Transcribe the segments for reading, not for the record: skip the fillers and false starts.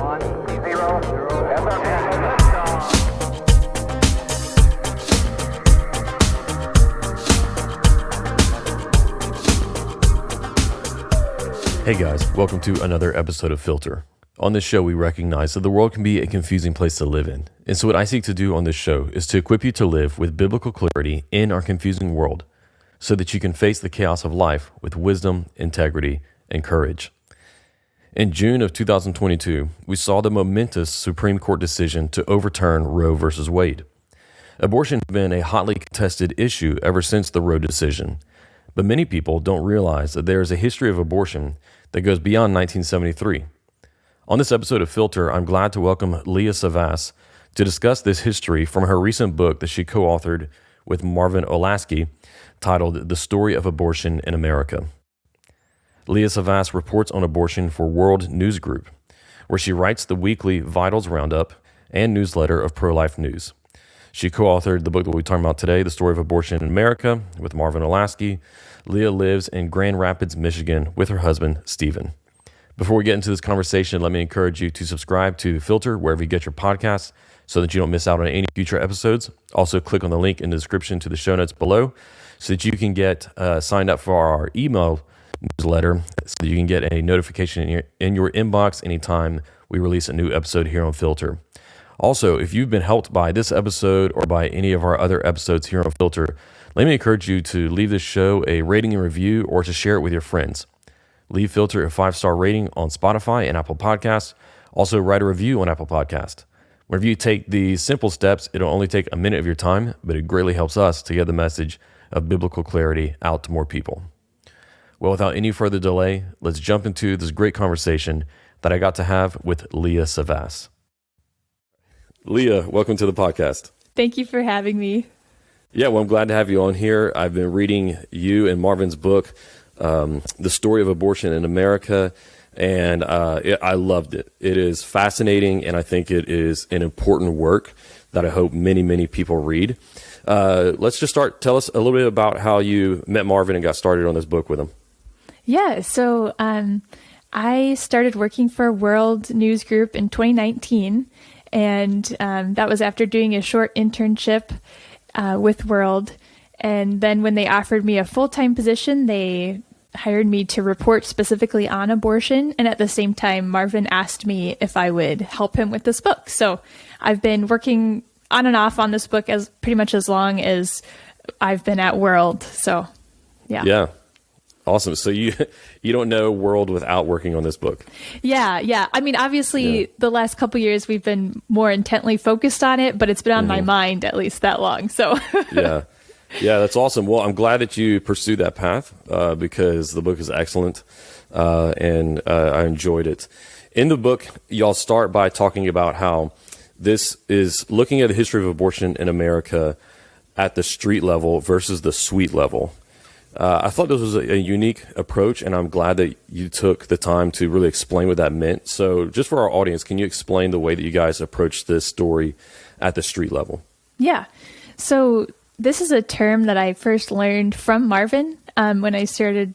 Hey guys, welcome to another episode of Filter. On this show, we recognize that the world can be a confusing place to live in. And so what I seek to do on this show is to equip you to live with biblical clarity in our confusing world so that you can face the chaos of life with wisdom, integrity, and courage. In June of 2022, we saw the momentous Supreme Court decision to overturn Roe versus Wade. Abortion has been a hotly contested issue ever since the Roe decision. But many people don't realize that there is a history of abortion that goes beyond 1973. On this episode of Filter, I'm glad to welcome Leah Savas to discuss this history from her recent book that she co-authored with Marvin Olasky titled The Story of Abortion in America. Leah Savas reports on abortion for World News Group, where she writes the weekly Vitals Roundup and newsletter of Pro-Life News. She co-authored the book that we're talking about today, The Story of Abortion in America, with Marvin Olasky. Leah lives in Grand Rapids, Michigan, with her husband, Stephen. Before we get into this conversation, let me encourage you to subscribe to Filter wherever you get your podcasts so that you don't miss out on any future episodes. Also, click on the link in the description to the show notes below so that you can get signed up for our email newsletter so that you can get a notification in your inbox anytime we release a new episode here on Filter. Also, if you've been helped by this episode or by any of our other episodes here on Filter, let me encourage you to leave this show a rating and review or to share it with your friends. Leave Filter a 5-star rating on Spotify and Apple Podcasts. Also, write a review on Apple Podcasts. Whenever you take these simple steps, it'll only take a minute of your time, but it greatly helps us to get the message of biblical clarity out to more people. Well, without any further delay, let's jump into this great conversation that I got to have with Leah Savas. Leah, welcome to the podcast. Thank you for having me. Yeah, well, I'm glad to have you on here. I've been reading you and Marvin's book, The Story of Abortion in America, and I loved it. It is fascinating, and I think it is an important work that I hope many, many people read. Let's just start. Tell us a little bit about how you met Marvin and got started on this book with him. Yeah, so I started working for World News Group in 2019, and that was after doing a short internship with World. And then when they offered me a full-time position, they hired me to report specifically on abortion. And at the same time, Marvin asked me if I would help him with this book. So I've been working on and off on this book as pretty much as long as I've been at World. So, yeah. Yeah. Awesome. So you don't know World without working on this book. Yeah. I mean, obviously, the last couple of years we've been more intently focused on it, but it's been on my mind at least that long. So Yeah, that's awesome. Well, I'm glad that you pursued that path because the book is excellent and I enjoyed it. In the book, y'all start by talking about how this is looking at the history of abortion in America at the street level versus the suite level. I thought this was a unique approach, and I'm glad that you took the time to really explain what that meant. So just for our audience, can you explain the way that you guys approach this story at the street level? Yeah. So this is a term that I first learned from Marvin when I started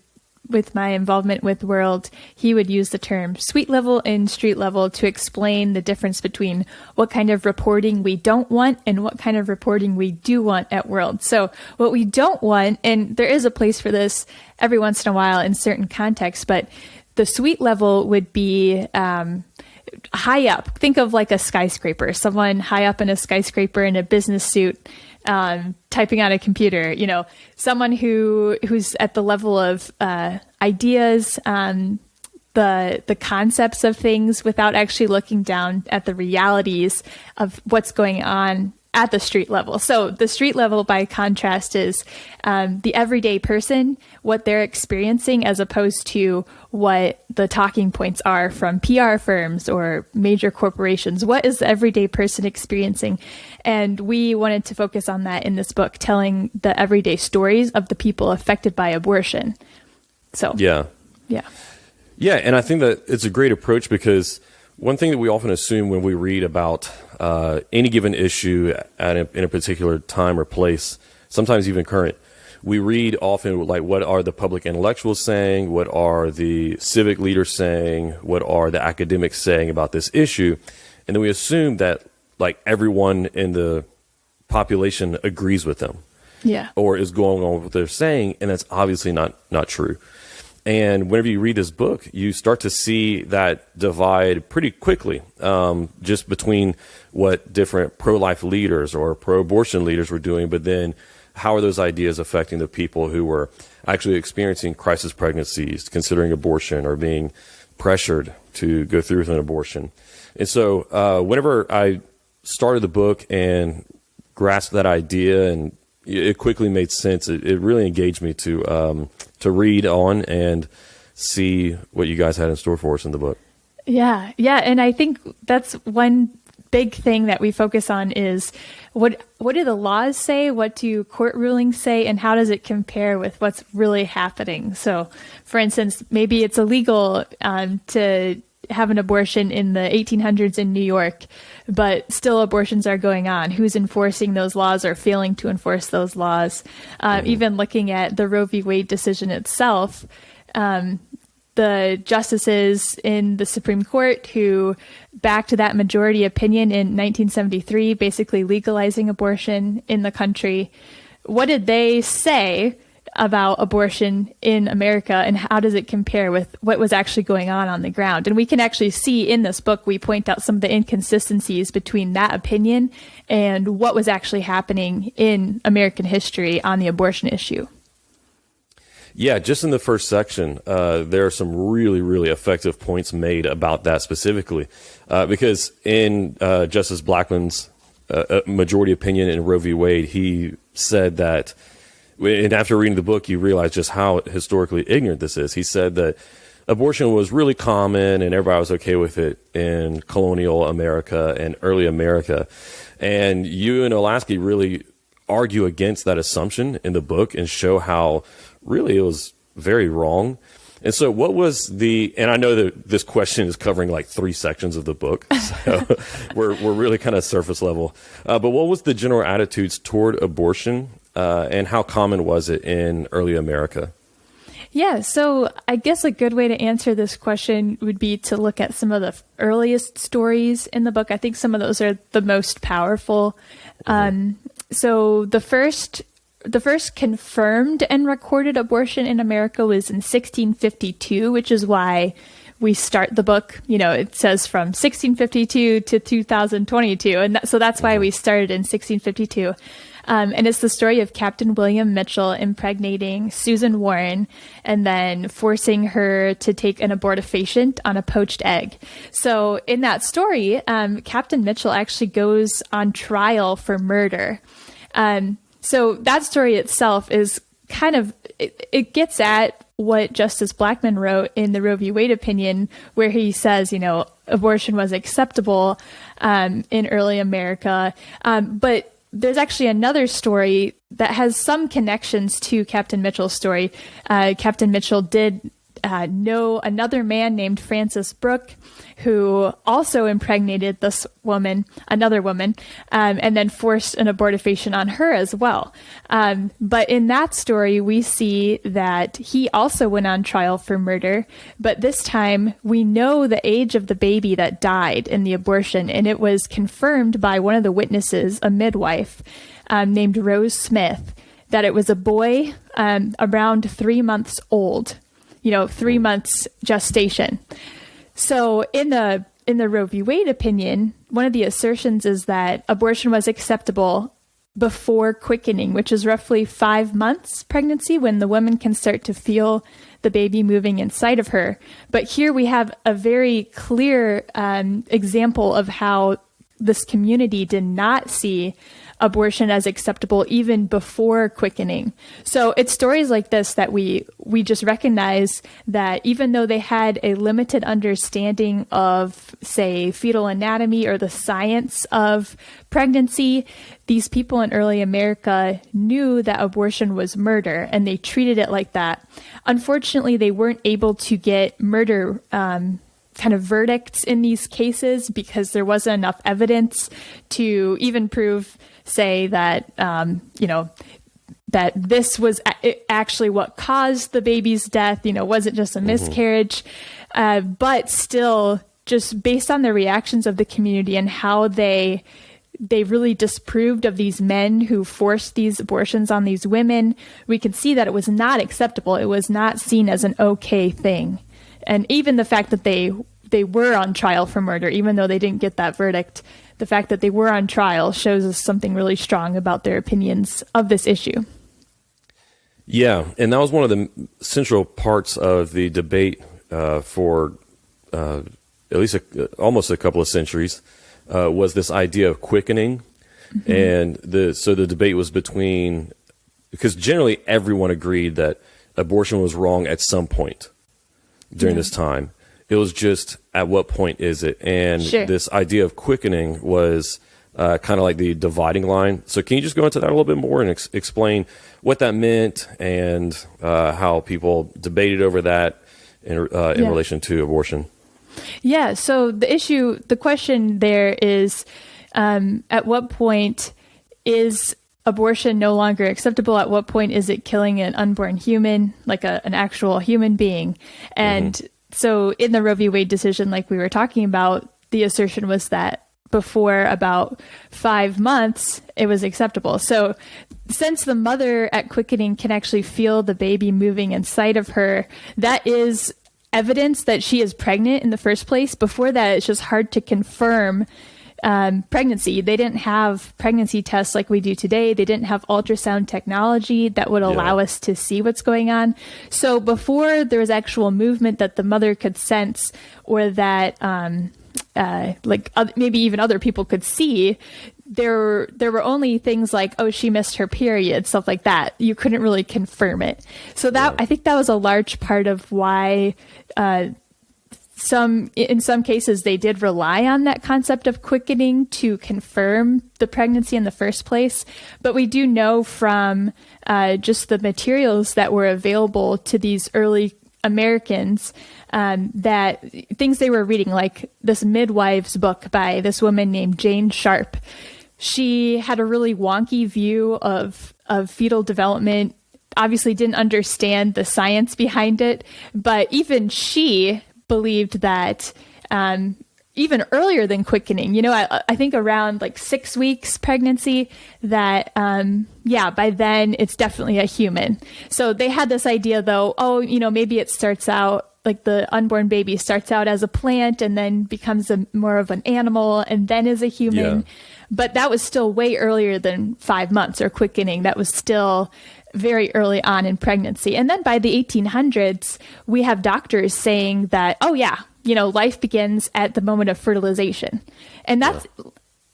with my involvement with World. He would use the term suite level and street level to explain the difference between what kind of reporting we don't want and what kind of reporting we do want at World. So what we don't want, and there is a place for this every once in a while in certain contexts, but the suite level would be high up. Think of like a skyscraper, someone high up in a skyscraper in a business suit, typing on a computer, someone who's at the level of ideas, the concepts of things without actually looking down at the realities of what's going on at the street level. So the street level, by contrast, is the everyday person, what they're experiencing, as opposed to what the talking points are from PR firms or major corporations. What is the everyday person experiencing? And we wanted to focus on that in this book, telling the everyday stories of the people affected by abortion. So, yeah. And I think that it's a great approach because one thing that we often assume when we read about any given issue in a particular time or place, sometimes even current, we read often like what are the public intellectuals saying, what are the civic leaders saying, what are the academics saying about this issue, and then we assume that like everyone in the population agrees with them, or is going on with what they're saying, and that's obviously not true. And whenever you read this book, you start to see that divide pretty quickly, just between what different pro-life leaders or pro-abortion leaders were doing, but then how are those ideas affecting the people who were actually experiencing crisis pregnancies, considering abortion, or being pressured to go through with an abortion. And so whenever I started the book and grasped that idea, and it quickly made sense, it really engaged me to read on and see what you guys had in store for us in the book. Yeah. And I think that's one big thing that we focus on is what do the laws say? What do court rulings say? And how does it compare with what's really happening? So, for instance, maybe it's illegal to have an abortion in the 1800s in New York, but still abortions are going on. Who's enforcing those laws or failing to enforce those laws? Even looking at the Roe v. Wade decision itself, the justices in the Supreme Court who backed that majority opinion in 1973, basically legalizing abortion in the country, what did they say about abortion in America, and how does it compare with what was actually going on the ground? And we can actually see in this book, we point out some of the inconsistencies between that opinion and what was actually happening in American history on the abortion issue. Yeah, just in the first section, there are some really, really effective points made about that specifically, because in Justice Blackmun's majority opinion in Roe v. Wade, he said that, and after reading the book, you realize just how historically ignorant this is. He said that abortion was really common and everybody was okay with it in colonial America and early America. And you and Olasky really argue against that assumption in the book and show how really it was very wrong. And so what was and I know that this question is covering like 3 sections of the book, so we're really kind of surface level. But what was the general attitudes toward abortion, and how common was it in early America? Yeah, so I guess a good way to answer this question would be to look at some of the earliest stories in the book. I think some of those are the most powerful. So the first confirmed and recorded abortion in America was in 1652, which is why we start the book. You know, it says from 1652 to 2022. And so that's why we started in 1652. And it's the story of Captain William Mitchell impregnating Susan Warren and then forcing her to take an abortifacient on a poached egg. So in that story, Captain Mitchell actually goes on trial for murder. So that story itself is kind of, it gets at what Justice Blackmun wrote in the Roe v. Wade opinion, where he says, you know, abortion was acceptable in early America. But there's actually another story that has some connections to Captain Mitchell's story. Captain Mitchell did know another man named Francis Brooke, who also impregnated another woman, and then forced an abortifacient on her as well. But in that story, we see that he also went on trial for murder, but this time we know the age of the baby that died in the abortion, and it was confirmed by one of the witnesses, a midwife named Rose Smith, that it was a boy around 3 months old. 3 months gestation. So in the Roe v. Wade opinion, one of the assertions is that abortion was acceptable before quickening, which is roughly 5 months pregnancy when the woman can start to feel the baby moving inside of her. But here we have a very clear example of how this community did not see abortion as acceptable even before quickening. So it's stories like this that we just recognize that even though they had a limited understanding of, say, fetal anatomy or the science of pregnancy, these people in early America knew that abortion was murder, and they treated it like that. Unfortunately, they weren't able to get murder kind of verdicts in these cases because there wasn't enough evidence to even prove, say, that, that this was actually what caused the baby's death, wasn't just a miscarriage, but still, just based on the reactions of the community and how they really disapproved of these men who forced these abortions on these women, we could see that it was not acceptable. It was not seen as an okay thing. And even the fact that they were on trial for murder, even though they didn't get that verdict, the fact that they were on trial shows us something really strong about their opinions of this issue. Yeah, and that was one of the central parts of the debate for at least almost a couple of centuries, was this idea of quickening. And so the debate was between, because generally everyone agreed that abortion was wrong at some point during this time. It was just, at what point is it? And this idea of quickening was kind of like the dividing line. So can you just go into that a little bit more and explain what that meant and how people debated over that in relation to abortion? Yeah. So the question there is, at what point is abortion no longer acceptable? At what point is it killing an unborn human, like an actual human being? And so in the Roe v. Wade decision, like we were talking about, the assertion was that before about 5 months, it was acceptable. So since the mother at quickening can actually feel the baby moving inside of her, that is evidence that she is pregnant in the first place. Before that, it's just hard to confirm pregnancy. They didn't have pregnancy tests like we do today. They didn't have ultrasound technology that would allow us to see what's going on. So before there was actual movement that the mother could sense, or that maybe even other people could see, there were only things like, oh, she missed her period, stuff like that. You couldn't really confirm it. So that I think that was a large part of why in some cases they did rely on that concept of quickening to confirm the pregnancy in the first place. But we do know from just the materials that were available to these early Americans, that things they were reading, like this midwife's book by this woman named Jane Sharp. She had a really wonky view of fetal development, obviously didn't understand the science behind it, but even she believed that even earlier than quickening, I think around like 6 weeks pregnancy, that by then it's definitely a human. So they had this idea though, maybe it starts out like the unborn baby starts out as a plant and then becomes more of an animal and then is a human. But that was still way earlier than 5 months or quickening. That was still very early on in pregnancy. And then by the 1800s, we have doctors saying that, life begins at the moment of fertilization. And that's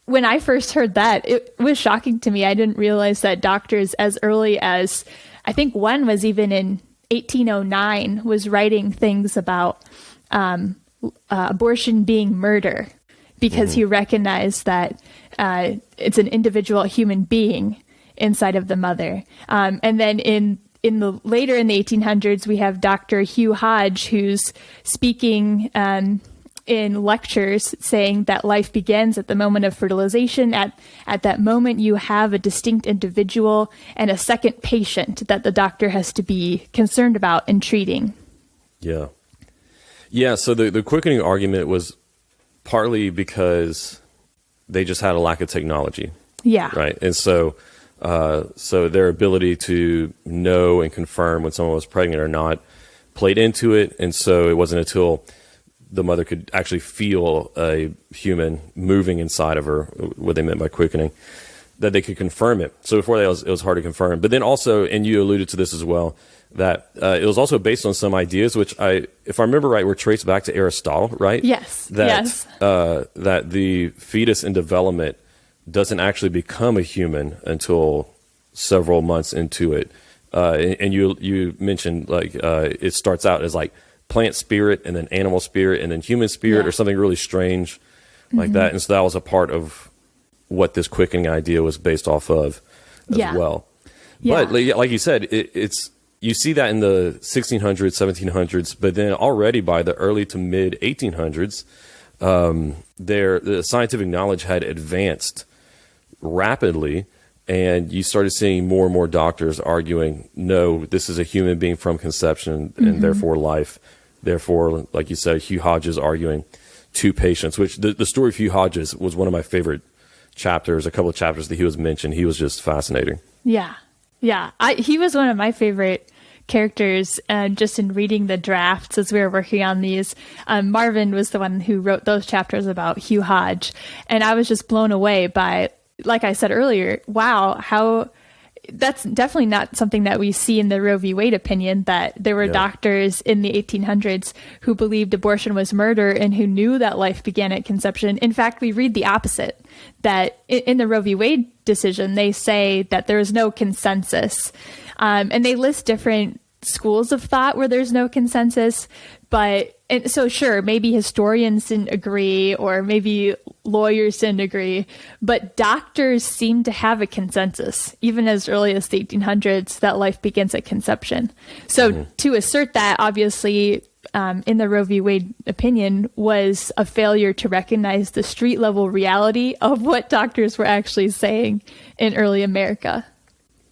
when I first heard that, it was shocking to me. I didn't realize that doctors as early as, I think one was even in 1809, was writing things about abortion being murder, because he recognized that it's an individual human being inside of the mother. And then later in the 1800s, we have Dr. Hugh Hodge, who's speaking in lectures saying that life begins at the moment of fertilization. At that moment, you have a distinct individual and a second patient that the doctor has to be concerned about in treating. Yeah. Yeah, so the quickening argument was partly because they just had a lack of technology. Yeah. Right. And so their ability to know and confirm when someone was pregnant or not played into it. And so it wasn't until the mother could actually feel a human moving inside of her, what they meant by quickening, that they could confirm it. So before that, it was hard to confirm. But then also, and you alluded to this as well, that it was also based on some ideas, which if I remember right, were traced back to Aristotle, right? Yes. That the fetus in development doesn't actually become a human until several months into it. And you mentioned it starts out as like plant spirit and then animal spirit and then human spirit or something really strange like that. And so that was a part of what this quickening idea was based off of as well. But like you said, it's you see that in the 1600s, 1700s, but then already by the early to mid 1800s, the scientific knowledge had advanced rapidly And you started seeing more and more doctors arguing, no, this is a human being from conception and therefore life. Therefore, like you said, Hugh Hodges arguing to patients, which the story of Hugh Hodges was one of my favorite chapters, a couple of chapters that he was mentioned. He was just fascinating. Yeah. Yeah. He was one of my favorite characters, just in reading the drafts as we were working on these. Marvin was the one who wrote those chapters about Hugh Hodge. And I was just blown away by, like I said earlier, wow, how that's definitely not something that we see in the Roe v. Wade opinion, that there were doctors in the 1800s who believed abortion was murder and who knew that life began at conception. In fact, we read the opposite, that in the Roe v. Wade decision, they say that there is no consensus. And they list different schools of thought where there's no consensus. And so sure, maybe historians didn't agree, or maybe lawyers didn't agree, but doctors seem to have a consensus, even as early as the 1800s, that life begins at conception. So to assert that, obviously, in the Roe v. Wade opinion, was a failure to recognize the street level reality of what doctors were actually saying in early America.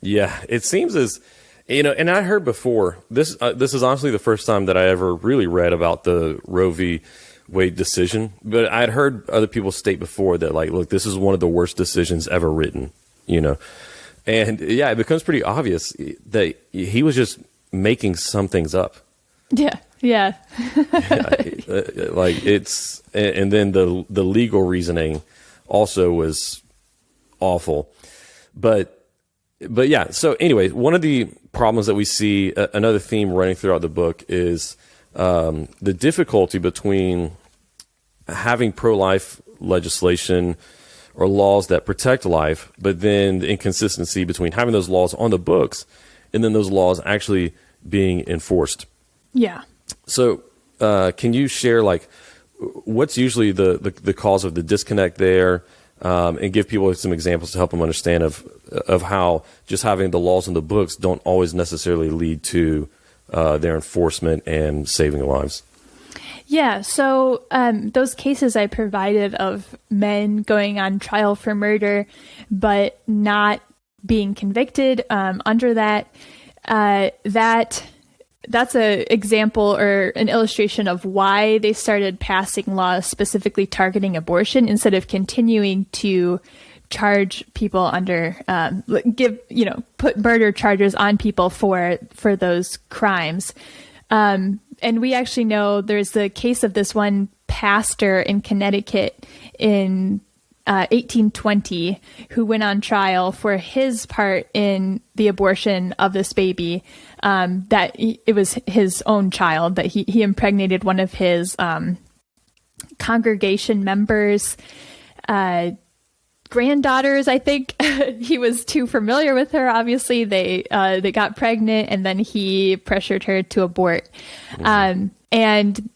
Yeah, it seems as... and I heard before, this is honestly the first time that I ever really read about the Roe v. Wade decision, but I'd heard other people state before that, like, look, this is one of the worst decisions ever written, and it becomes pretty obvious that he was just making some things up. Yeah. Like and then the legal reasoning also was awful, but yeah. So anyway, one of the problems that we see, another theme running throughout the book, is the difficulty between having pro-life legislation or laws that protect life, but then the inconsistency between having those laws on the books and then those laws actually being enforced. Yeah. So can you share, like, what's usually the cause of the disconnect there? And give people some examples to help them understand of how just having the laws in the books don't always necessarily lead to their enforcement and saving lives. Yeah, so those cases I provided of men going on trial for murder but not being convicted under that, that's an example or an illustration of why they started passing laws specifically targeting abortion instead of continuing to charge people under, put murder charges on people for those crimes. And we actually know there's the case of this one pastor in Connecticut in 1820 who went on trial for his part in the abortion of this baby, that it was his own child, that he impregnated one of his congregation members' granddaughters, I think. He was too familiar with her. Obviously, they got pregnant, and then he pressured her to abort. And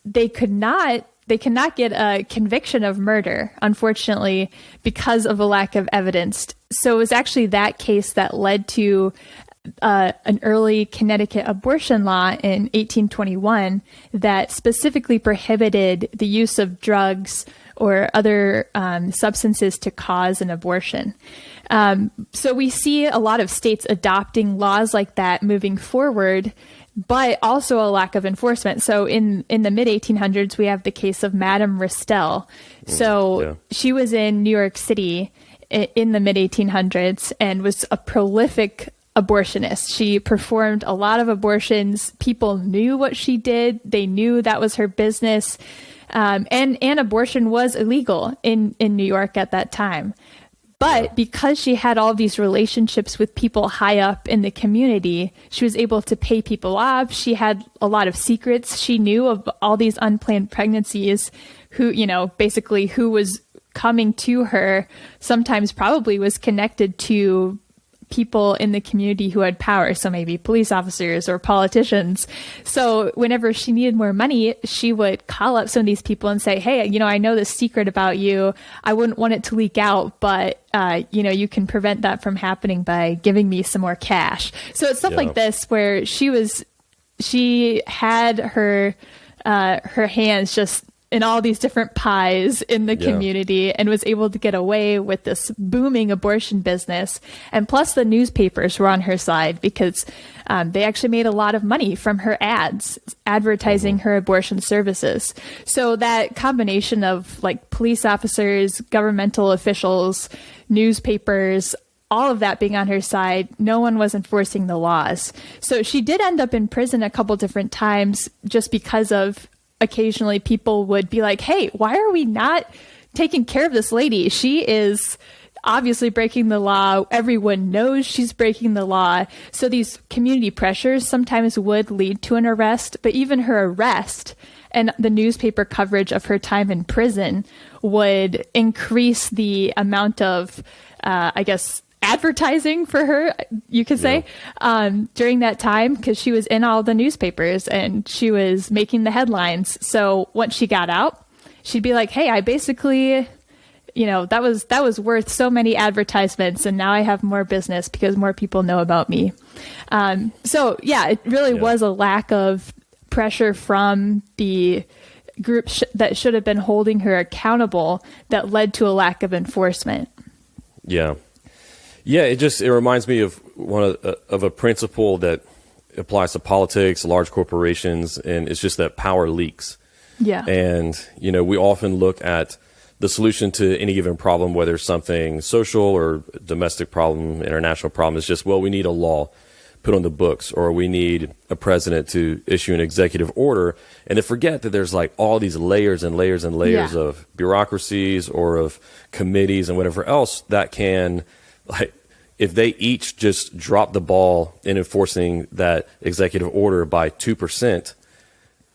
they could not get a conviction of murder, unfortunately, because of a lack of evidence. So it was actually that case that led to an early Connecticut abortion law in 1821 that specifically prohibited the use of drugs or other substances to cause an abortion. So we see a lot of states adopting laws like that moving forward, but also a lack of enforcement. So in the mid-1800s, we have the case of Madame Restell. So she was in New York City in the mid-1800s and was a prolific abortionist. She performed a lot of abortions. People knew what she did. They knew that was her business. And abortion was illegal in New York at that time. But because she had all these relationships with people high up in the community, she was able to pay people off. She had a lot of secrets. She knew of all these unplanned pregnancies, who was coming to her, sometimes probably was connected to people in the community who had power. So maybe police officers or politicians. So whenever she needed more money, she would call up some of these people and say, hey, I know this secret about you. I wouldn't want it to leak out, but you can prevent that from happening by giving me some more cash. So it's stuff like this where she had her hands just in all these different pies in the community and was able to get away with this booming abortion business. And plus the newspapers were on her side because they actually made a lot of money from her ads advertising her abortion services. So that combination of like police officers, governmental officials, newspapers, all of that being on her side, no one was enforcing the laws. So she did end up in prison a couple different times just because of occasionally people would be like, hey, why are we not taking care of this lady? She is obviously breaking the law. Everyone knows she's breaking the law. So these community pressures sometimes would lead to an arrest, but even her arrest and the newspaper coverage of her time in prison would increase the amount of, advertising for her, you could say, during that time, because she was in all the newspapers and she was making the headlines. So once she got out, she'd be like, hey, I basically, that was worth so many advertisements, and now I have more business because more people know about me. It really was a lack of pressure from the group that should have been holding her accountable that led to a lack of enforcement. Yeah, it reminds me of of a principle that applies to politics, large corporations, and it's just that power leaks. Yeah. And, we often look at the solution to any given problem, whether it's something social or domestic problem, international problem, is just, well, we need a law put on the books, or we need a president to issue an executive order. And they forget that there's like all these layers and layers and layers of bureaucracies or of committees and whatever else that can, like, if they each just drop the ball in enforcing that executive order by 2%,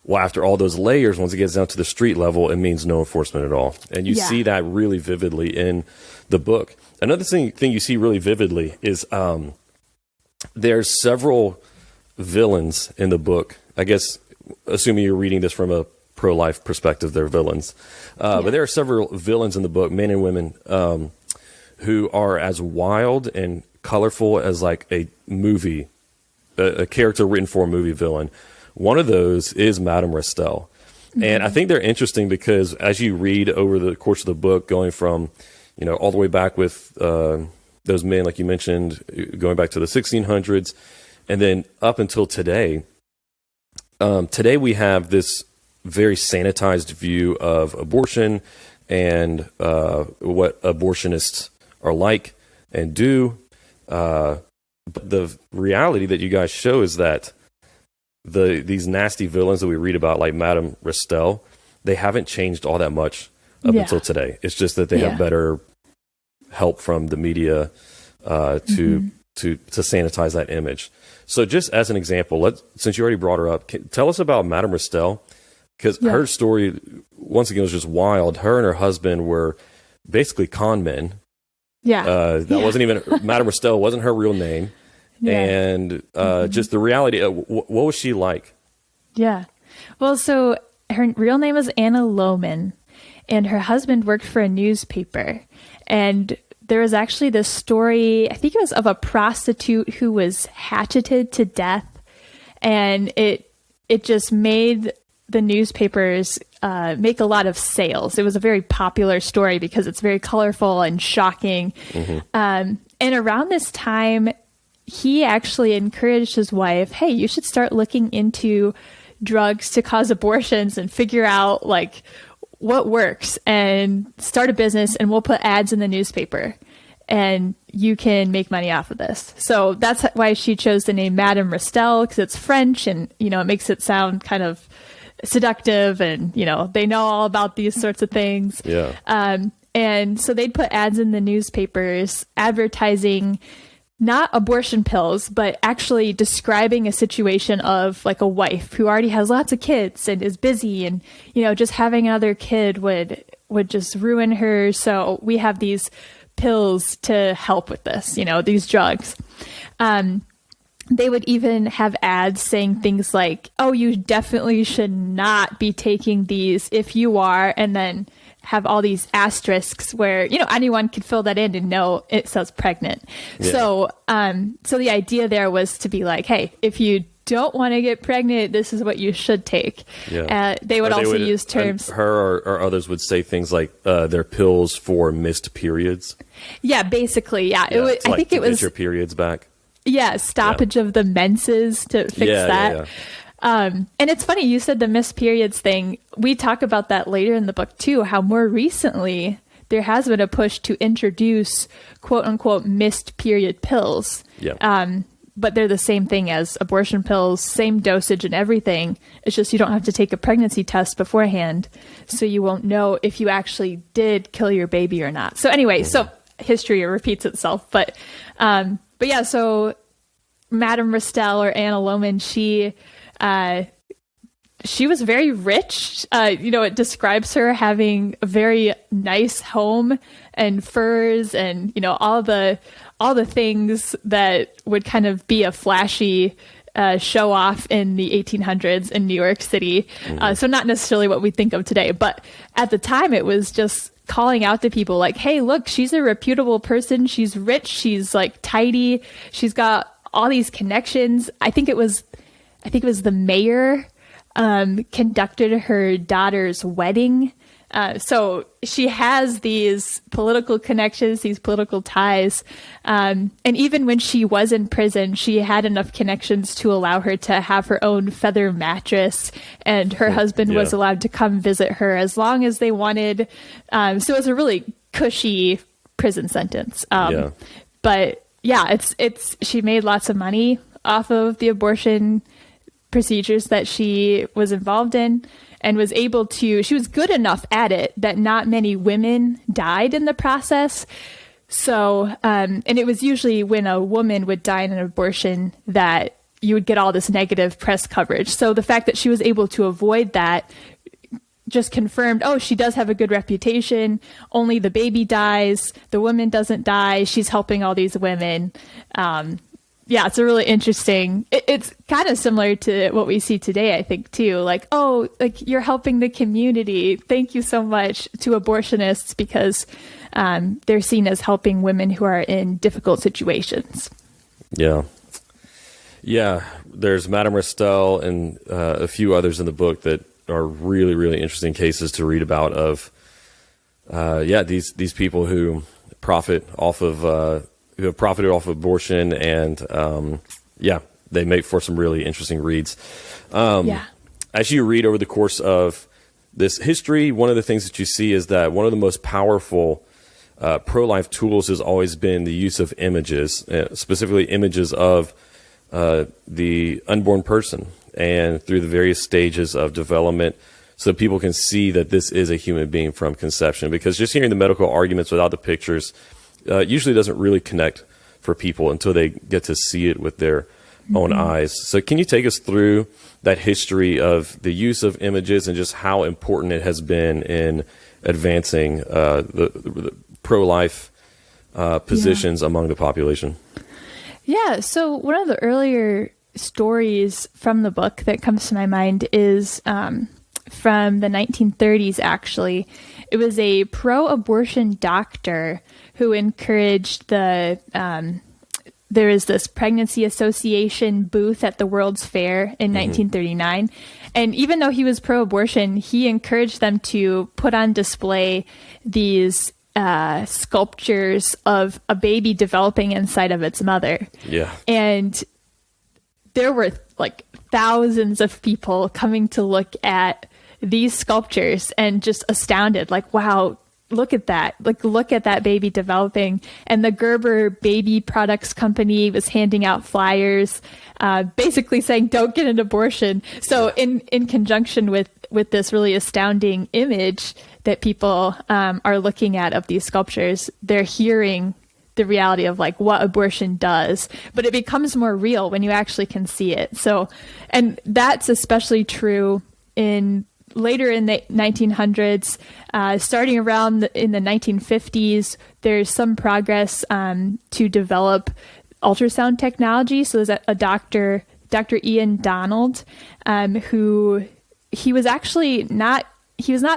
well, after all those layers, once it gets down to the street level, it means no enforcement at all. And you see that really vividly in the book. Another thing you see really vividly is there's several villains in the book. I guess, assuming you're reading this from a pro-life perspective, they're villains. But there are several villains in the book, men and women, who are as wild and colorful as like a movie, a character written for a movie villain. One of those is Madame Restel. And I think they're interesting because as you read over the course of the book, going from, all the way back with those men, like you mentioned, going back to the 1600s, and then up until today, today we have this very sanitized view of abortion and what abortionists are like and do. But the reality that you guys show is that these nasty villains that we read about, like Madame Restel, they haven't changed all that much up until today. It's just that they have better help from the media to sanitize that image. So just as an example, since you already brought her up, tell us about Madame Restel, because her story, once again, was just wild. Her and her husband were basically con men. Wasn't even Madame Restel wasn't her real name. And just the reality of what was she like? Well, so her real name was Anna Lohman, and her husband worked for a newspaper. And there was actually this story, I think it was of a prostitute who was hatcheted to death. And it just made the newspapers make a lot of sales. It was a very popular story because it's very colorful and shocking. And around this time, he actually encouraged his wife, hey, you should start looking into drugs to cause abortions and figure out like what works and start a business, and we'll put ads in the newspaper and you can make money off of this. So that's why she chose the name Madame Restel, because it's French and, it makes it sound kind of seductive and, they know all about these sorts of things. And so they'd put ads in the newspapers advertising not abortion pills, but actually describing a situation of like a wife who already has lots of kids and is busy, and, just having another kid would just ruin her. So we have these pills to help with this, these drugs. They would even have ads saying things like, oh, you definitely should not be taking these if you are, and then have all these asterisks where, anyone could fill that in and know it says pregnant. So the idea there was to be like, hey, if you don't want to get pregnant, this is what you should take. Yeah. They would also use terms. Her or others would say things like they're pills for missed periods. Yeah, basically. Yeah. I think it was get your periods back. Yeah, stoppage of the menses to fix that. Yeah. And it's funny, you said the missed periods thing. We talk about that later in the book too, how more recently there has been a push to introduce quote unquote missed period pills. Yeah. But they're the same thing as abortion pills, same dosage and everything. It's just you don't have to take a pregnancy test beforehand, so you won't know if you actually did kill your baby or not. So anyway, so history repeats itself. But yeah, so Madame Restell or Anna Lohman, she was very rich. It describes her having a very nice home and furs and, all the things that would kind of be a flashy show off in the 1800s in New York City. So not necessarily what we think of today, but at the time it was just calling out to people like, hey, look, she's a reputable person. She's rich. She's like tidy. She's got all these connections. I think it was the mayor conducted her daughter's wedding. So she has these political connections, these political ties. And even when she was in prison, she had enough connections to allow her to have her own feather mattress, and her husband was allowed to come visit her as long as they wanted. So it was a really cushy prison sentence. But yeah, she made lots of money off of the abortion procedures that she was involved in, and she was good enough at it that not many women died in the process. So, and it was usually when a woman would die in an abortion that you would get all this negative press coverage. So the fact that she was able to avoid that just confirmed, she does have a good reputation. Only the baby dies. The woman doesn't die. She's helping all these women. Yeah, it's a really interesting. It's kind of similar to what we see today, I think, too. Like, you're helping the community. Thank you so much to abortionists, because they're seen as helping women who are in difficult situations. Yeah. Yeah. There's Madame Restell and a few others in the book that are really, really interesting cases to read about of, these people who profit off of, who have profited off of abortion, and they make for some really interesting reads. As you read over the course of this history, one of the things that you see is that one of the most powerful pro-life tools has always been the use of images, specifically images of the unborn person and through the various stages of development, so people can see that this is a human being from conception. Because just hearing the medical arguments without the pictures usually doesn't really connect for people until they get to see it with their own eyes. So can you take us through that history of the use of images and just how important it has been in advancing the pro-life positions among the population? Yeah, so one of the earlier stories from the book that comes to my mind is from the 1930s, actually. It was a pro-abortion doctor who encouraged there is this Pregnancy Association booth at the World's Fair in 1939. And even though he was pro-abortion, he encouraged them to put on display these sculptures of a baby developing inside of its mother. Yeah. And there were like thousands of people coming to look at these sculptures and just astounded, like, wow, look at that. Like, look at that baby developing. And the Gerber Baby Products Company was handing out flyers, basically saying, don't get an abortion. So in conjunction with this really astounding image that people are looking at of these sculptures, they're hearing the reality of like what abortion does, but it becomes more real when you actually can see it. So, and that's especially true later in the 1900s, starting around in the 1950s, there's some progress to develop ultrasound technology. So there's a Dr. Ian Donald, who he was not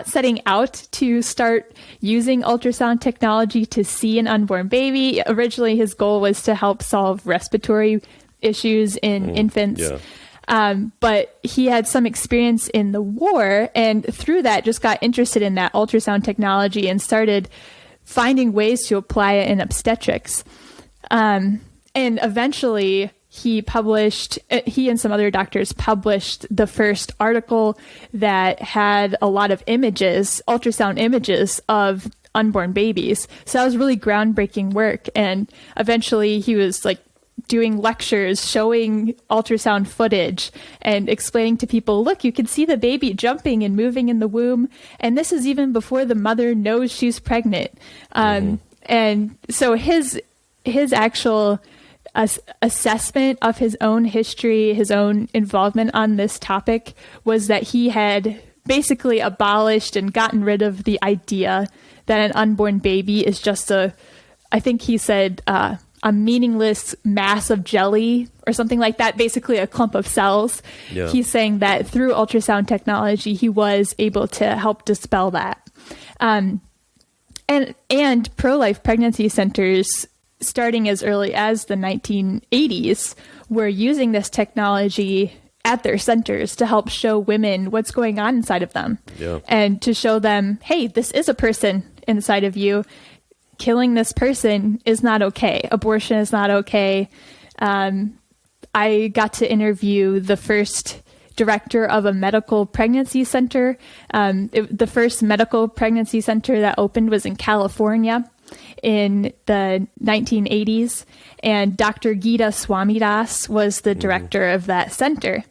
setting out to start using ultrasound technology to see an unborn baby. Originally, his goal was to help solve respiratory issues in infants. But he had some experience in the war, and through that just got interested in that ultrasound technology and started finding ways to apply it in obstetrics. And eventually he and some other doctors published the first article that had a lot of images, ultrasound images of unborn babies. So that was really groundbreaking work. And eventually he was like doing lectures, showing ultrasound footage and explaining to people, look, you can see the baby jumping and moving in the womb. And this is even before the mother knows she's pregnant. And so his actual assessment of his own history, his own involvement on this topic was that he had basically abolished and gotten rid of the idea that an unborn baby is just I think he said, a meaningless mass of jelly or something like that, basically a clump of cells. Yeah. He's saying that through ultrasound technology, he was able to help dispel that. And pro-life pregnancy centers, starting as early as the 1980s, were using this technology at their centers to help show women what's going on inside of them. Yeah. And to show them, hey, this is a person inside of you. Killing this person is not okay. Abortion is not okay. I got to interview the first director of a medical pregnancy center. The first medical pregnancy center that opened was in California in the 1980s. And Dr. Geeta Swamidas was the director of that center.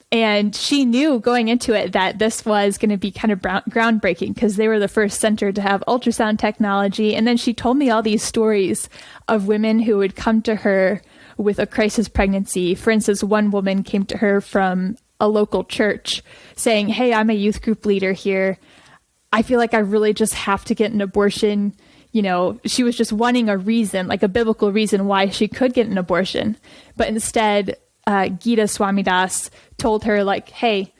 And she knew going into it that this was going to be kind of groundbreaking because they were the first center to have ultrasound technology. And then she told me all these stories of women who would come to her with a crisis pregnancy. For instance, one woman came to her from a local church saying, hey, I'm a youth group leader here. I feel like I really just have to get an abortion. You know, she was just wanting a reason, like a biblical reason why she could get an abortion. But instead, Geeta Swamidas told her, like, hey,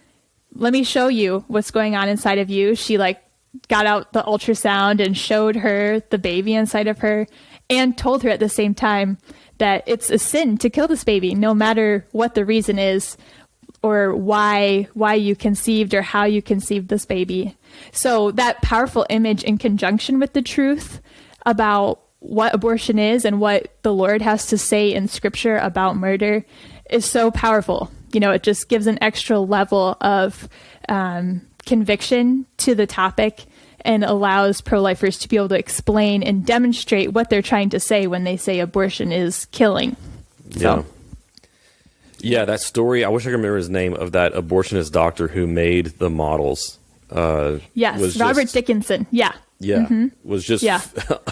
let me show you what's going on inside of you. She like got out the ultrasound and showed her the baby inside of her and told her at the same time that it's a sin to kill this baby, no matter what the reason is or why you conceived or how you conceived this baby. So that powerful image in conjunction with the truth about what abortion is and what the Lord has to say in scripture about murder is so powerful. You know, it just gives an extra level of conviction to the topic and allows pro-lifers to be able to explain and demonstrate what they're trying to say when they say abortion is killing. So. Yeah, that story, I wish I could remember his name, of that abortionist doctor who made the models. Yes, Robert Dickinson. Yeah. Yeah, was just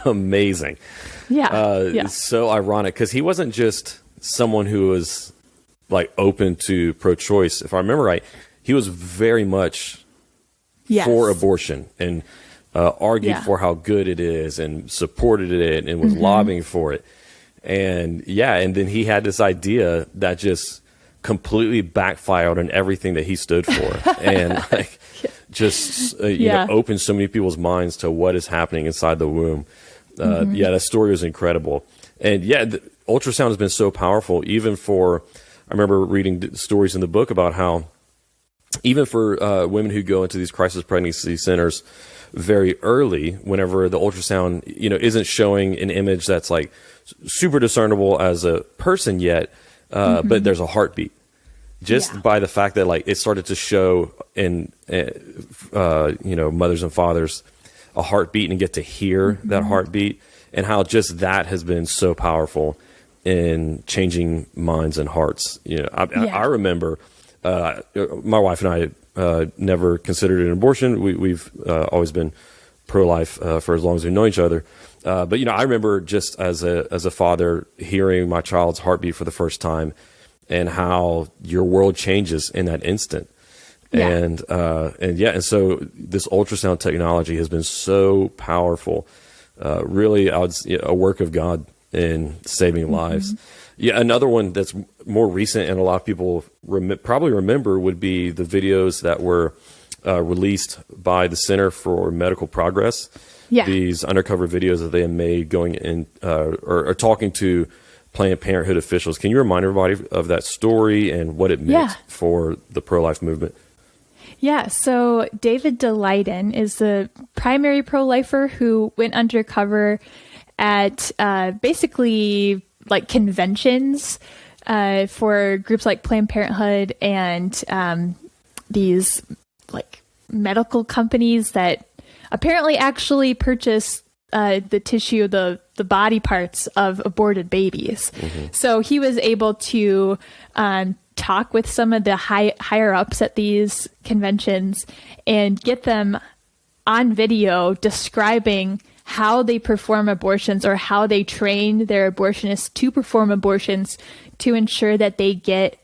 amazing. Yeah. It's so ironic because he wasn't just someone who was like open to pro-choice. If I remember right, he was very much for abortion and argued for how good it is and supported it and was lobbying for it. And and then he had this idea that just completely backfired on everything that he stood for. And like just you know, opened so many people's minds to what is happening inside the womb. That story was incredible. And ultrasound has been so powerful, even for, I remember reading stories in the book about how even for women who go into these crisis pregnancy centers very early, whenever the ultrasound, you know, isn't showing an image that's like super discernible as a person yet, but there's a heartbeat. Just by the fact that like it started to show in, you know, mothers and fathers a heartbeat and get to hear that heartbeat, and how just that has been so powerful in changing minds and hearts. You know, I remember my wife and I never considered an abortion. We've always been pro-life for as long as we've known each other. But you know, I remember just as a father hearing my child's heartbeat for the first time, and how your world changes in that instant. And so this ultrasound technology has been so powerful. Really, a work of God in saving lives. Yeah, another one that's more recent and a lot of people probably remember would be the videos that were released by the Center for Medical Progress. Yeah. These undercover videos that they have made going in or talking to Planned Parenthood officials. Can you remind everybody of that story and what it meant for the pro-life movement? Yeah, so David Daleiden is the primary pro-lifer who went undercover at basically like conventions for groups like Planned Parenthood and these like medical companies that apparently actually purchase the tissue, the body parts of aborted babies. So he was able to talk with some of the higher ups at these conventions and get them on video describing how they perform abortions or how they train their abortionists to perform abortions to ensure that they get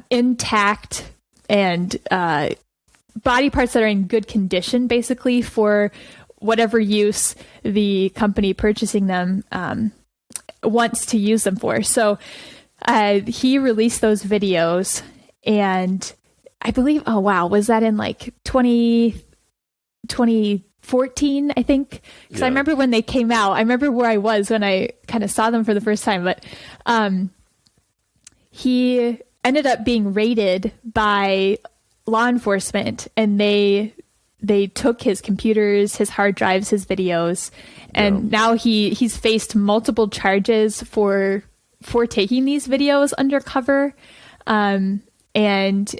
intact and body parts that are in good condition, basically, for whatever use the company purchasing them wants to use them for. So he released those videos, and I believe, was that in like 2014, I think? Because I remember when they came out, I remember where I was when I kind of saw them for the first time, but he ended up being raided by law enforcement, and they took his computers, his hard drives, his videos, and now he's faced multiple charges for taking these videos undercover. And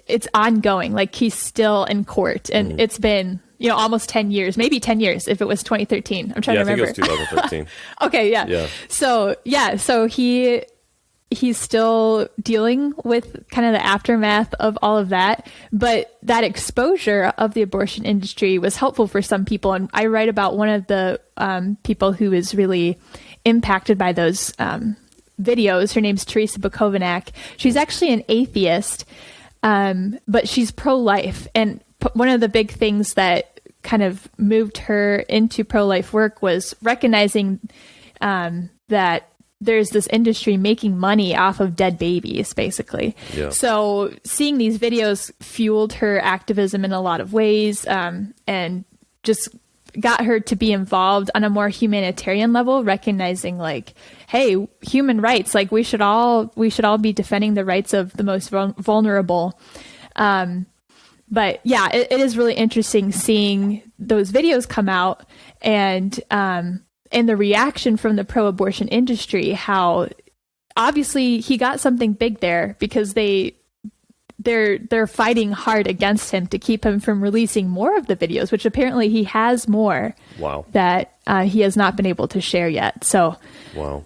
it's ongoing. Like, he's still in court, and it's been, almost 10 years, maybe 10 years if it was 2013. I'm trying to remember. I think it was 2013. Okay. Yeah. So he's still dealing with kind of the aftermath of all of that, but that exposure of the abortion industry was helpful for some people. And I write about one of the people who is really impacted by those videos. Her name's Teresa Bukovinak. She's actually an atheist, but she's pro-life. And one of the big things that kind of moved her into pro-life work was recognizing that there's this industry making money off of dead babies, basically. Yeah. So seeing these videos fueled her activism in a lot of ways, and just got her to be involved on a more humanitarian level, recognizing like, hey, human rights, like we should all be defending the rights of the most vulnerable. But yeah, it is really interesting seeing those videos come out and the reaction from the pro-abortion industry, how obviously he got something big there, because they're fighting hard against him to keep him from releasing more of the videos, which apparently he has more that he has not been able to share yet. So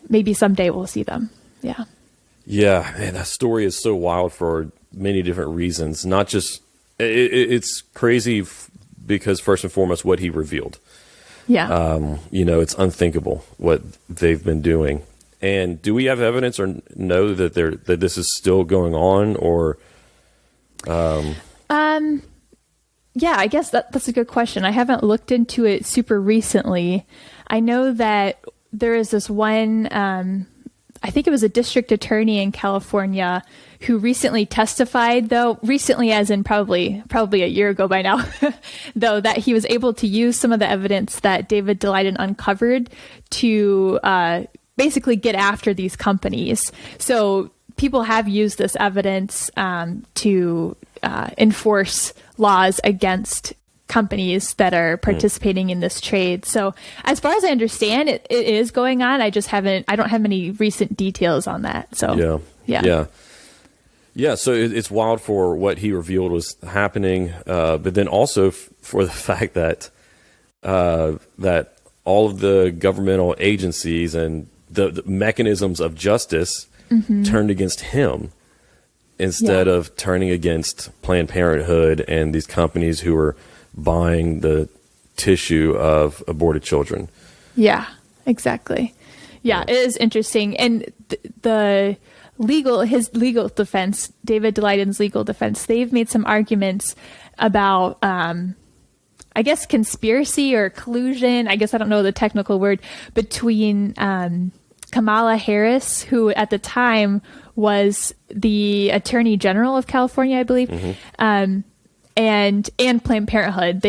maybe someday we'll see them. Yeah. Yeah. Man, that story is so wild for many different reasons. Not just, it's crazy because first and foremost, what he revealed. Yeah. It's unthinkable what they've been doing. And do we have evidence or know that this is still going on, or? Yeah, I guess that's a good question. I haven't looked into it super recently. I know that there is this one, I think it was a district attorney in California who recently testified, though recently as in probably a year ago by now, though, that he was able to use some of the evidence that David Daleiden uncovered to basically get after these companies. So people have used this evidence to enforce laws against companies that are participating in this trade. So as far as I understand, it is going on. I don't have any recent details on that. So yeah. So it's wild for what he revealed was happening, but then also for the fact that that all of the governmental agencies and the mechanisms of justice turned against him instead of turning against Planned Parenthood and these companies who were buying the tissue of aborted children. Yeah, exactly. Yeah, it is interesting. And his legal defense, David Daleiden's legal defense, they've made some arguments about, I guess, conspiracy or collusion. I guess I don't know the technical word, between Kamala Harris, who at the time was the Attorney General of California, I believe, and Planned Parenthood.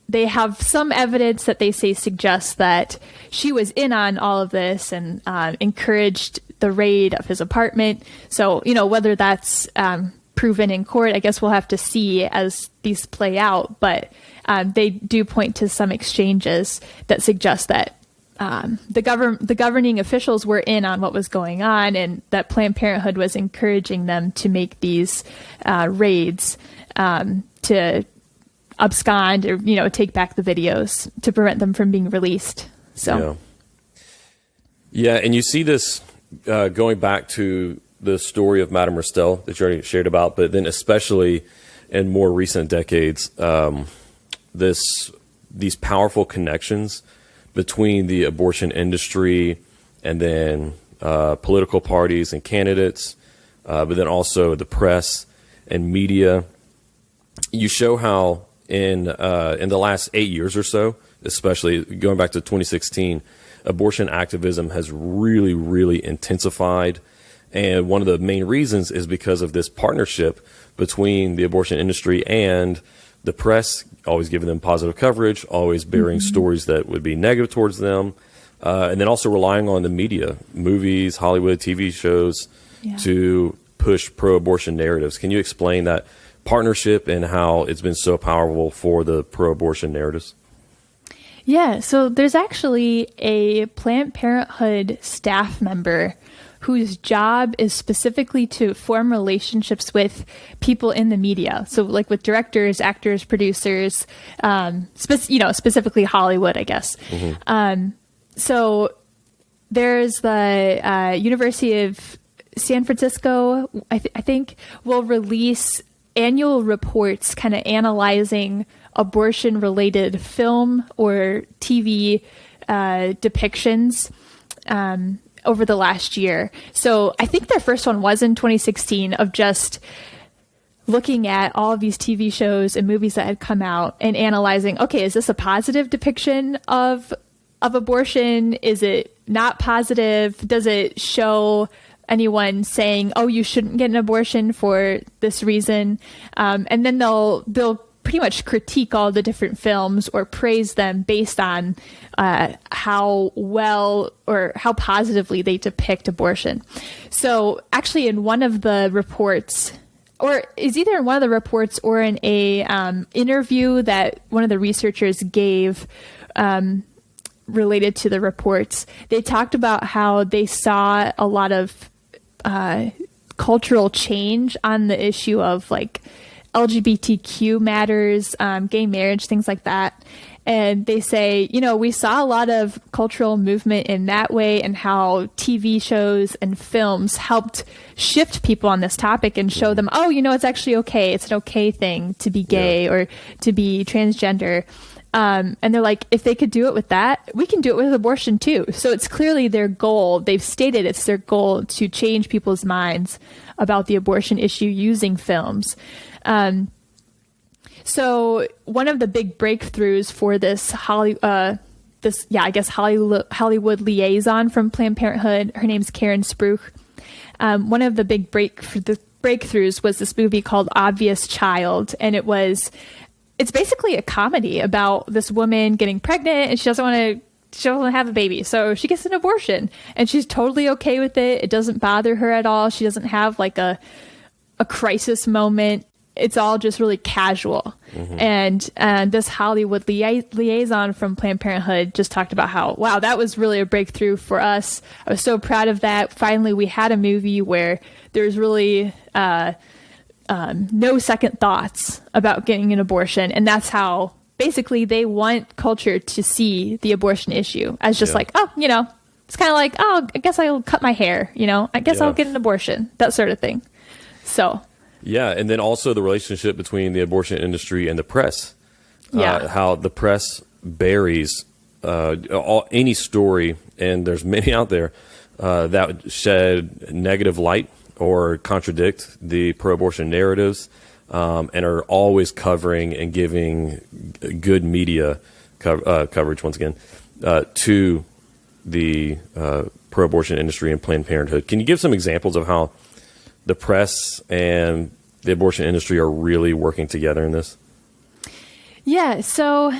they have some evidence that they say suggests that she was in on all of this and encouraged the raid of his apartment. So, whether that's proven in court, I guess we'll have to see as these play out. But they do point to some exchanges that suggest that the governing officials were in on what was going on, and that Planned Parenthood was encouraging them to make these raids to abscond or take back the videos to prevent them from being released. So yeah, and you see this going back to the story of Madame Restell that you already shared about, but then especially in more recent decades, these powerful connections between the abortion industry and then political parties and candidates, but then also the press and media. You show how in the last 8 years or so, especially going back to 2016, abortion activism has really, really intensified. And one of the main reasons is because of this partnership between the abortion industry and the press, always giving them positive coverage, always bearing stories that would be negative towards them, and then also relying on the media, movies, Hollywood, TV shows to push pro-abortion narratives. Can you explain that partnership and how it's been so powerful for the pro-abortion narratives? Yeah, so there's actually a Planned Parenthood staff member whose job is specifically to form relationships with people in the media. So like with directors, actors, producers, specifically Hollywood, I guess. So there's the University of San Francisco, I think, will release annual reports kind of analyzing abortion-related film or TV depictions over the last year. So I think their first one was in 2016 of just looking at all of these TV shows and movies that had come out and analyzing, okay, is this a positive depiction of abortion? Is it not positive? Does it show anyone saying, oh, you shouldn't get an abortion for this reason? And then they'll pretty much critique all the different films or praise them based on how well or how positively they depict abortion. So actually in one of the reports, or is either in one of the reports or in a interview that one of the researchers gave related to the reports, they talked about how they saw a lot of cultural change on the issue of like LGBTQ matters, gay marriage, things like that. And they say, we saw a lot of cultural movement in that way, and how TV shows and films helped shift people on this topic and show them, oh, it's actually okay. It's an okay thing to be gay or to be transgender. And they're like, if they could do it with that, we can do it with abortion too. So it's clearly their goal. They've stated it's their goal to change people's minds about the abortion issue using films. So one of the big breakthroughs for this Hollywood liaison from Planned Parenthood, her name's Karen Spruch. One of the big breakthroughs was this movie called Obvious Child, and it's basically a comedy about this woman getting pregnant and she doesn't want to have a baby. So she gets an abortion and she's totally okay with it. It doesn't bother her at all. She doesn't have like a crisis moment. It's all just really casual. And this Hollywood liaison from Planned Parenthood just talked about how, wow, that was really a breakthrough for us. I was so proud of that. Finally, we had a movie where there's really no second thoughts about getting an abortion. And that's how basically they want culture to see the abortion issue as just like, oh, it's kind of like, oh, I guess I'll cut my hair, I guess I'll get an abortion, that sort of thing. So. Yeah, and then also the relationship between the abortion industry and the press. How the press buries any story, and there's many out there, that would shed negative light or contradict the pro-abortion narratives, and are always covering and giving good media coverage, once again, to the pro-abortion industry and Planned Parenthood. Can you give some examples of how the press and the abortion industry are really working together in this? Yeah, so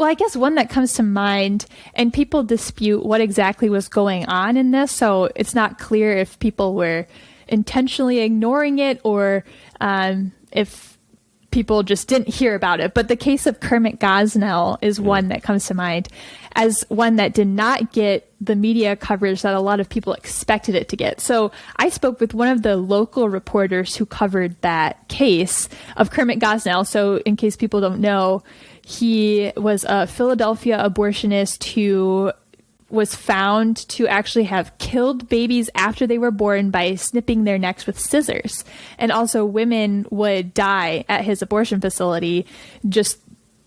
Well, I guess one that comes to mind, and people dispute what exactly was going on in this, so it's not clear if people were intentionally ignoring it or if people just didn't hear about it. But the case of Kermit Gosnell is one that comes to mind as one that did not get the media coverage that a lot of people expected it to get. So I spoke with one of the local reporters who covered that case of Kermit Gosnell. So in case people don't know, he was a Philadelphia abortionist who was found to actually have killed babies after they were born by snipping their necks with scissors. And also women would die at his abortion facility just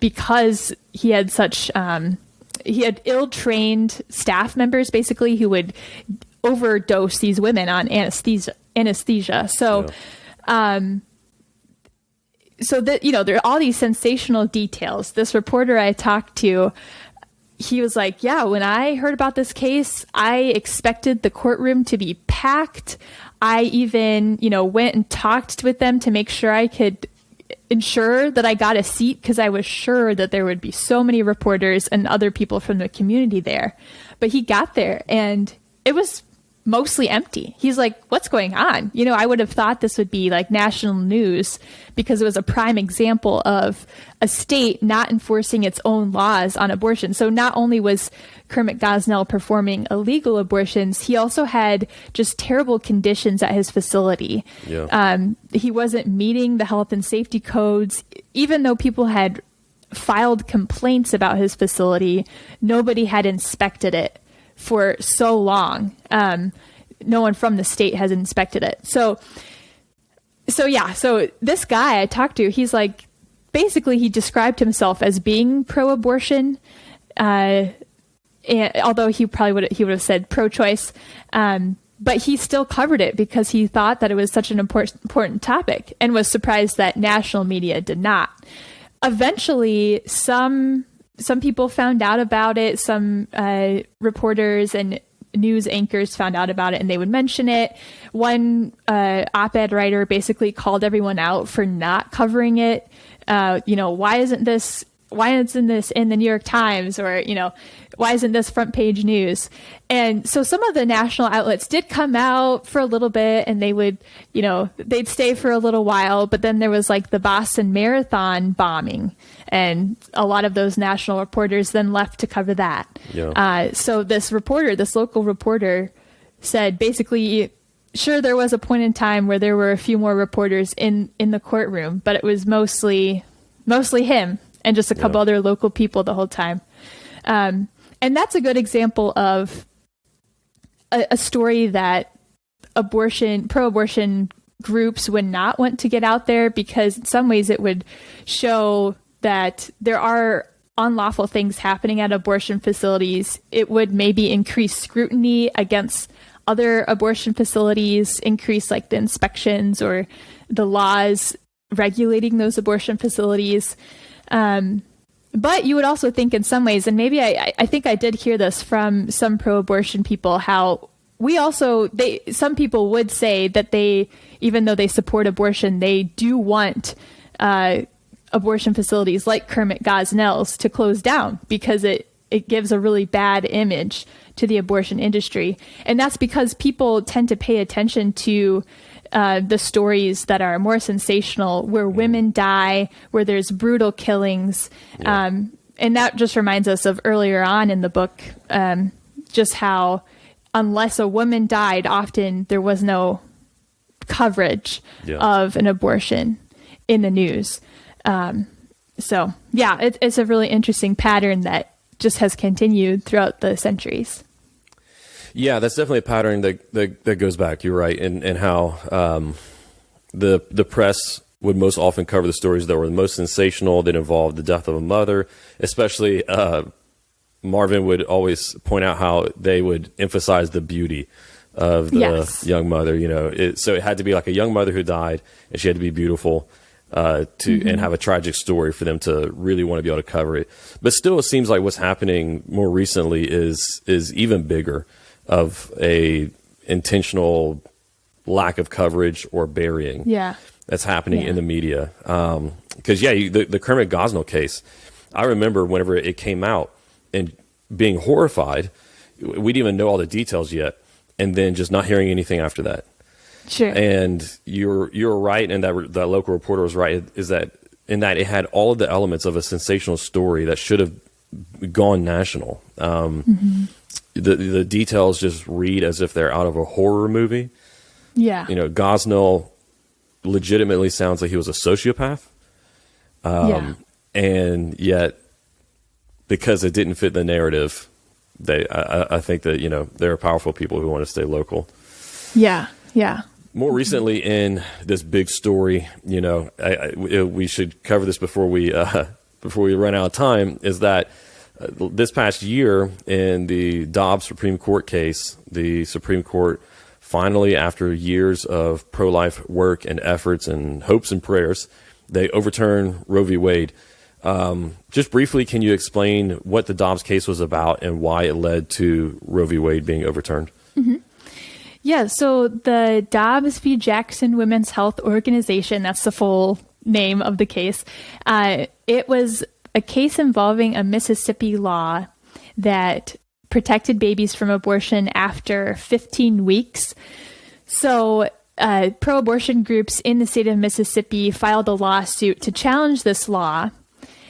because he had such, he had ill-trained staff members basically who would overdose these women on anesthesia. So, so that, you know, there are all these sensational details. This reporter I talked to, he was like, yeah, when I heard about this case, I expected the courtroom to be packed. I even, you know, went and talked with them to make sure I could ensure that I got a seat because I was sure that there would be so many reporters and other people from the community there. But he got there and it was mostly empty. He's like, what's going on? You know, I would have thought this would be like national news because it was a prime example of a state not enforcing its own laws on abortion. So not only was Kermit Gosnell performing illegal abortions, he also had just terrible conditions at his facility. Yeah. He wasn't meeting the health and safety codes. Even though people had filed complaints about his facility, nobody had inspected it for so long. No one from the state has inspected it. So this guy I talked to, he's like, basically he described himself as being pro-abortion, and although he would have said pro-choice, but he still covered it because he thought that it was such an important topic and was surprised that national media did not. Eventually, some people found out about it. Some reporters and news anchors found out about it and they would mention it. One op-ed writer basically called everyone out for not covering it. You know, why isn't this in the New York Times? Or, you know, why isn't this front page news? And so some of the national outlets did come out for a little bit and they would, you know, they'd stay for a little while, but then there was like the Boston Marathon bombing and a lot of those national reporters then left to cover that. Yeah. So this local reporter said basically, sure, there was a point in time where there were a few more reporters in the courtroom, but it was mostly him and just a couple other local people the whole time. And that's a good example of a story that pro-abortion groups would not want to get out there because in some ways it would show that there are unlawful things happening at abortion facilities. It would maybe increase scrutiny against other abortion facilities, increase like the inspections or the laws regulating those abortion facilities. But you would also think in some ways, and maybe I think I did hear this from some pro-abortion people, how some people would say that even though they support abortion, they do want abortion facilities like Kermit Gosnell's to close down because it gives a really bad image to the abortion industry. And that's because people tend to pay attention to the stories that are more sensational, where women die, where there's brutal killings. Yeah. And that just reminds us of earlier on in the book, just how unless a woman died, often there was no coverage of an abortion in the news. So yeah, it's a really interesting pattern that just has continued throughout the centuries. Yeah, that's definitely a pattern that goes back. You're right, and how the press would most often cover the stories that were the most sensational, that involved the death of a mother. Especially, Marvin would always point out how they would emphasize the beauty of the young mother. You know, so it had to be like a young mother who died, and she had to be beautiful and have a tragic story for them to really want to be able to cover it. But still, it seems like what's happening more recently is even bigger, of a intentional lack of coverage or burying that's happening in the media. Because the Kermit Gosnell case, I remember whenever it came out and being horrified. We didn't even know all the details yet, and then just not hearing anything after that. Sure. And you're right, and that local reporter was right. Is that in that it had all of the elements of a sensational story that should have gone national. The details just read as if they're out of a horror movie. Yeah. Gosnell legitimately sounds like he was a sociopath. And yet, because it didn't fit the narrative, I think that, there are powerful people who want to stay local. Yeah. Yeah. More recently in this big story, we should cover this before we run out of time, is that this past year in the Dobbs Supreme Court case, the Supreme Court finally, after years of pro-life work and efforts and hopes and prayers, they overturned Roe v. Wade. Just briefly, can you explain what the Dobbs case was about and why it led to Roe v. Wade being overturned? Mm-hmm. Yeah, so the Dobbs v. Jackson Women's Health Organization, that's the full name of the case, it was a case involving a Mississippi law that protected babies from abortion after 15 weeks. So pro-abortion groups in the state of Mississippi filed a lawsuit to challenge this law,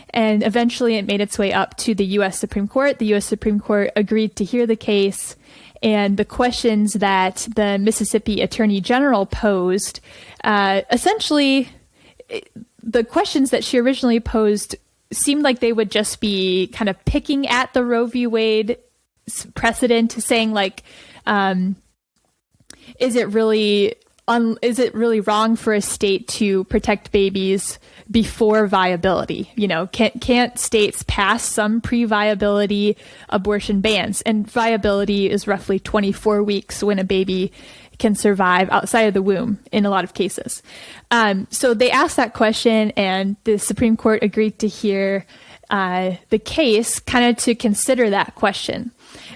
and eventually it made its way up to the U.S. Supreme Court. The U.S. Supreme Court agreed to hear the case, and the questions that the Mississippi Attorney General posed, essentially, the questions that she originally posed seemed like they would just be kind of picking at the Roe v. Wade precedent, saying like, is it really wrong for a state to protect babies before viability? Can't states pass some pre-viability abortion bans? And viability is roughly 24 weeks when a baby can survive outside of the womb in a lot of cases. So they asked that question, and the Supreme Court agreed to hear the case, kind of to consider that question.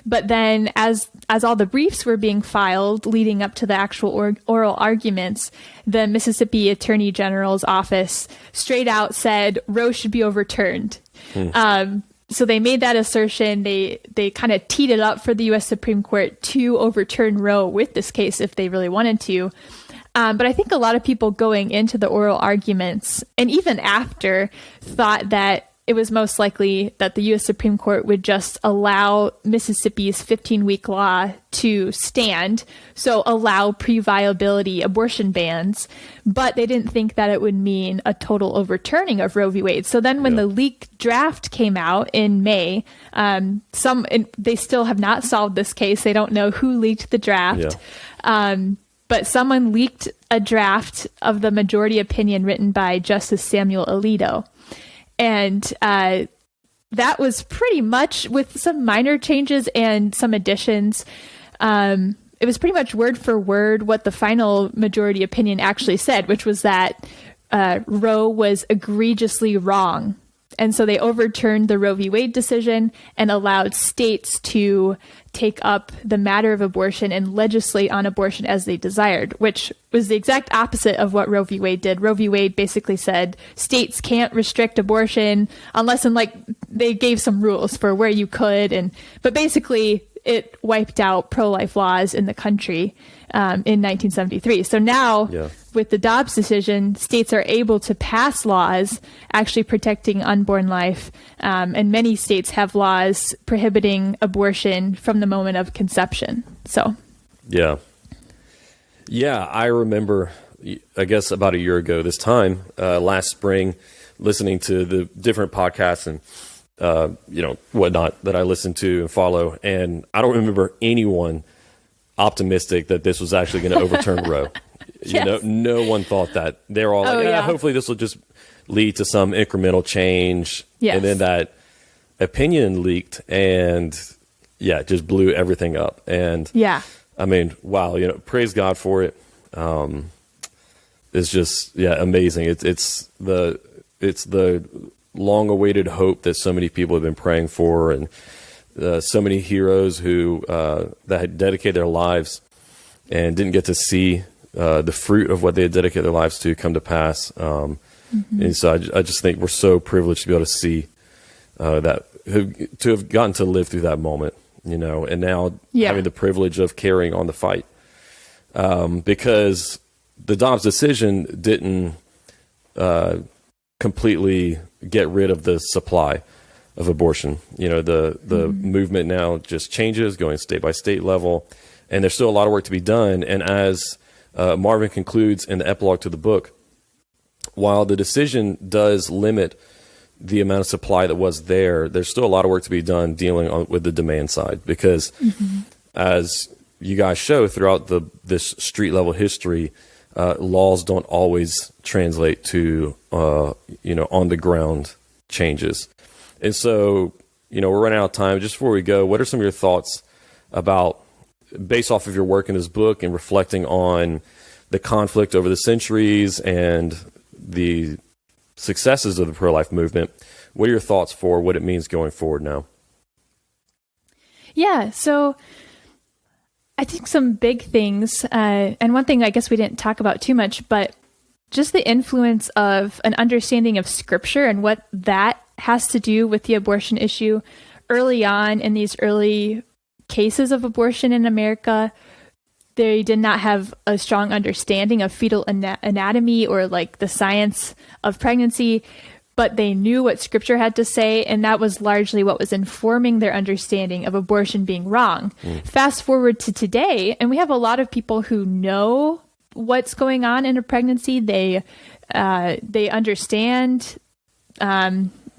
But then as all the briefs were being filed leading up to the actual oral arguments, the Mississippi Attorney General's office straight out said Roe should be overturned. So they made that assertion. They kind of teed it up for the U.S. Supreme Court to overturn Roe with this case if they really wanted to. But I think a lot of people going into the oral arguments and even after thought that it was most likely that the U.S. Supreme Court would just allow Mississippi's 15-week law to stand, so allow pre-viability abortion bans, but they didn't think that it would mean a total overturning of Roe v. Wade. So then when the leaked draft came out in May, they still have not solved this case. They don't know who leaked the draft. But someone leaked a draft of the majority opinion written by Justice Samuel Alito. And that was pretty much, with some minor changes and some additions, it was pretty much word for word what the final majority opinion actually said, which was that Roe was egregiously wrong. And so they overturned the Roe v. Wade decision and allowed states to take up the matter of abortion and legislate on abortion as they desired, which was the exact opposite of what Roe v. Wade did. Roe v. Wade basically said states can't restrict abortion unless, and like, they gave some rules for where you could, but basically it wiped out pro-life laws in the country in 1973. So now, with the Dobbs decision, states are able to pass laws actually protecting unborn life, and many states have laws prohibiting abortion from the moment of conception. So, I remember, I guess about a year ago this time, last spring, listening to the different podcasts and whatnot that I listen to and follow, and I don't remember anyone optimistic that this was actually going to overturn Roe. No one thought that. They're all hopefully this will just lead to some incremental change. And then that opinion leaked and just blew everything up. And I mean, wow, praise God for it. It's just amazing. It's the long-awaited hope that so many people have been praying for, and so many heroes who that had dedicated their lives and didn't get to see the fruit of what they had dedicated their lives to come to pass. And so I just think we're so privileged to be able to see to have gotten to live through that moment, and now having the privilege of carrying on the fight, because the Dobbs decision didn't completely get rid of the supply of abortion. The movement now just changes, going state by state level, and there's still a lot of work to be done. And as Marvin concludes in the epilogue to the book, while the decision does limit the amount of supply that was there, there's still a lot of work to be done dealing with the demand side, because as you guys show throughout this street level history, laws don't always translate to on the ground changes. And so, we're running out of time. Just before we go, what are some of your thoughts about, based off of your work in this book and reflecting on the conflict over the centuries and the successes of the pro-life movement, what are your thoughts for what it means going forward now? Yeah, so I think some big things, and one thing I guess we didn't talk about too much, but just the influence of an understanding of Scripture and what that has to do with the abortion issue. Early on in these early cases of abortion in America, they did not have a strong understanding of fetal anatomy or like the science of pregnancy, but they knew what Scripture had to say, and that was largely what was informing their understanding of abortion being wrong. Fast forward to today, and we have a lot of people who know what's going on in a pregnancy. They understand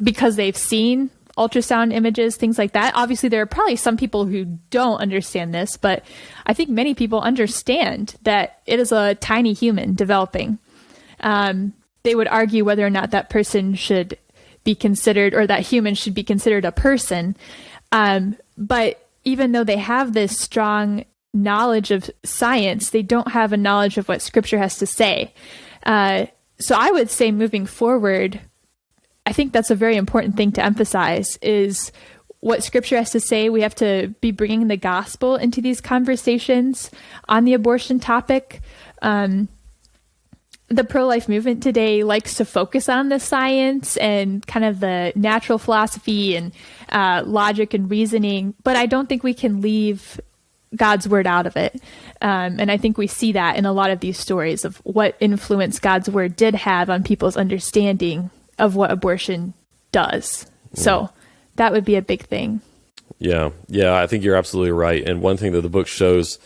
because they've seen ultrasound images, things like that. Obviously, there are probably some people who don't understand this, but I think many people understand that it is a tiny human developing. They would argue whether or not that person should be considered, or that human should be considered a person. But even though they have this strong knowledge of science, they don't have a knowledge of what Scripture has to say. So I would say moving forward, I think that's a very important thing to emphasize, is what Scripture has to say. We have to be bringing the gospel into these conversations on the abortion topic. The pro-life movement today likes to focus on the science and kind of the natural philosophy and logic and reasoning, but I don't think we can leave God's word out of it. And I think we see that in a lot of these stories of what influence God's word did have on people's understanding of what abortion does. So that would be a big thing. Yeah, I think you're absolutely right. And one thing that the book shows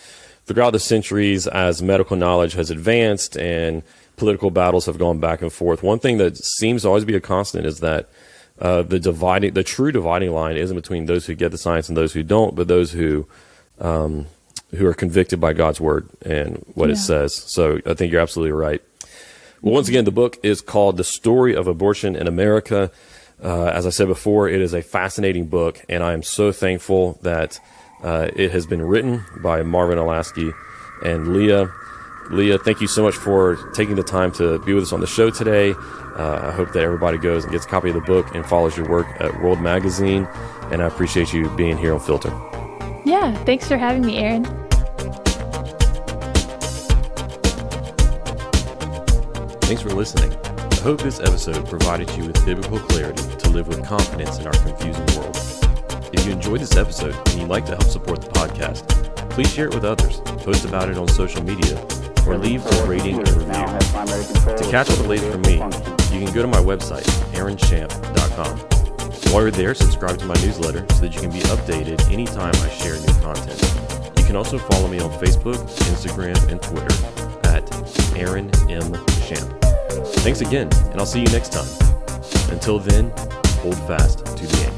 throughout the centuries, as medical knowledge has advanced and political battles have gone back and forth, one thing that seems to always be a constant is that the true dividing line isn't between those who get the science and those who don't, but those who are convicted by God's word and what it says. So I think you're absolutely right. Well, once again, the book is called The Story of Abortion in America. As I said before, it is a fascinating book, and I am so thankful that it has been written by Marvin Olasky and Leah. Leah, thank you so much for taking the time to be with us on the show today. I hope that everybody goes and gets a copy of the book and follows your work at World Magazine, and I appreciate you being here on Filter. Yeah, thanks for having me, Aaron. Thanks for listening. I hope this episode provided you with biblical clarity to live with confidence in our confusing world. If you enjoyed this episode and you'd like to help support the podcast, please share it with others, post about it on social media, or leave a rating and review. To catch up the latest from me, you can go to my website, aaronchamp.com. While you're there, subscribe to my newsletter so that you can be updated anytime I share new content. You can also follow me on Facebook, Instagram, and Twitter at Aaron M. Champ. Thanks again, and I'll see you next time. Until then, hold fast to the aim.